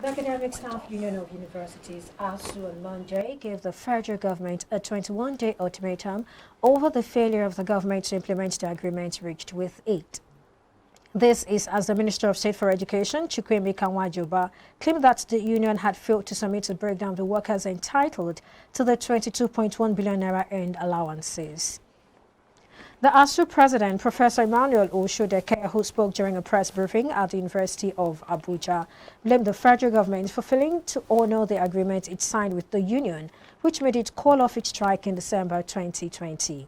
The Academic Staff Union of Universities, ASU, on Monday gave the federal government a 21-day ultimatum over the failure of the government to implement the agreement reached with it. This is as the Minister of State for Education, Chukwuemeka Kanwajoba, claimed that the union had failed to submit a breakdown of the workers entitled to the 22.1 billion naira earned allowances. The ASU president, Professor Emmanuel Oshodeke, who spoke during a press briefing at the University of Abuja, blamed the federal government for failing to honor the agreement it signed with the union, which made it call off its strike in December 2020.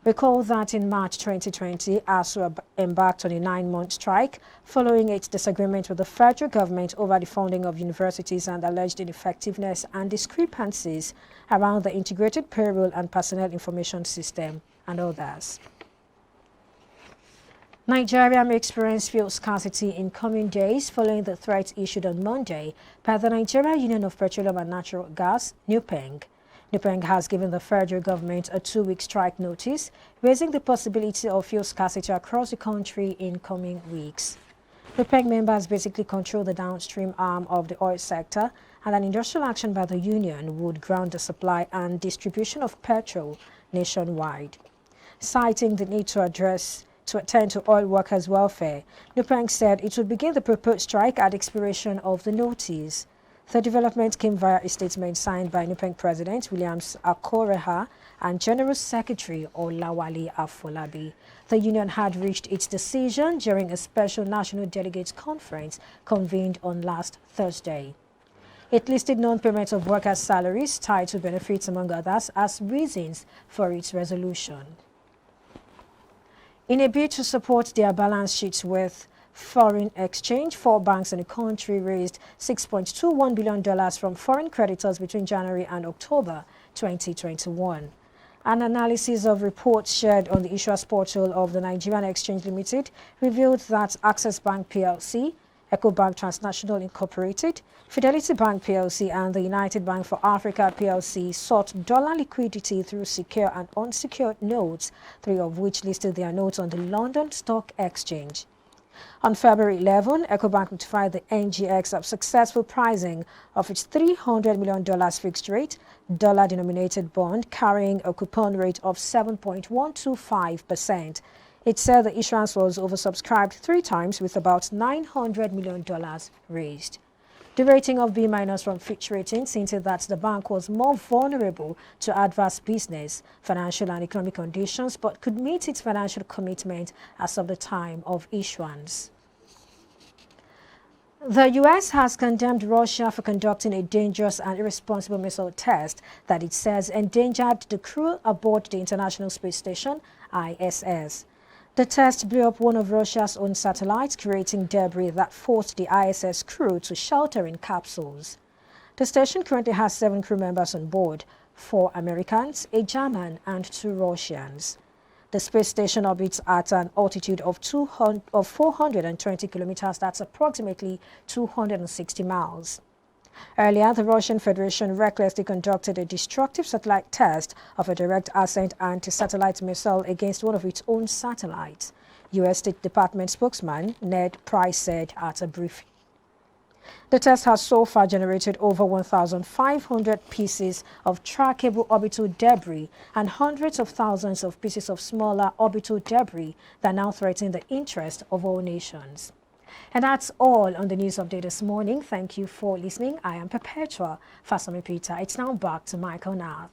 Recall that in March 2020, ASU embarked on a 9-month strike following its disagreement with the federal government over the funding of universities and alleged ineffectiveness and discrepancies around the integrated payroll and personnel information system and others. Nigeria may experience fuel scarcity in coming days following the threat issued on Monday by the Nigerian Union of Petroleum and Natural Gas, NUPENG. NUPENG has given the federal government a 2-week strike notice, raising the possibility of fuel scarcity across the country in coming weeks. NUPENG members basically control the downstream arm of the oil sector, and an industrial action by the union would ground the supply and distribution of petrol nationwide. Citing the need to attend to oil workers' welfare, NUPENG said it would begin the proposed strike at expiration of the notice. The development came via a statement signed by NUPENG President Williams Akoreha and General Secretary Olawale Afolabi. The union had reached its decision during a special National Delegates Conference convened on last Thursday. It listed non-payment of workers' salaries tied to benefits, among others, as reasons for its resolution. In a bid to support their balance sheets with foreign exchange, 4 banks in the country raised $6.21 billion from foreign creditors between January and October 2021. An analysis of reports shared on the issuers portal of the Nigerian Exchange Limited revealed that Access Bank PLC, EcoBank Transnational Incorporated, Fidelity Bank PLC, and the United Bank for Africa PLC sought dollar liquidity through secure and unsecured notes, 3 of which listed their notes on the London Stock Exchange. On February 11, EcoBank notified the NGX of successful pricing of its $300 million fixed rate, dollar-denominated bond carrying a coupon rate of 7.125%. It said the issuance was oversubscribed 3 times with about $900 million raised. The rating of B- from Fitch Ratings hinted that the bank was more vulnerable to adverse business, financial and economic conditions, but could meet its financial commitment as of the time of issuance. The U.S. has condemned Russia for conducting a dangerous and irresponsible missile test that it says endangered the crew aboard the International Space Station, ISS. The test blew up one of Russia's own satellites, creating debris that forced the ISS crew to shelter in capsules. The station currently has 7 crew members on board, 4 Americans, a German, and 2 Russians. The space station orbits at an altitude of 420 kilometers, that's approximately 260 miles. Earlier, the Russian Federation recklessly conducted a destructive satellite test of a direct ascent anti-satellite missile against one of its own satellites, U.S. State Department spokesman Ned Price said at a briefing. The test has so far generated over 1,500 pieces of trackable orbital debris and hundreds of thousands of pieces of smaller orbital debris that now threaten the interest of all nations. And that's all on the news update this morning. Thank you for listening. I am Perpetua Fasami Peter. It's now back to Michael now.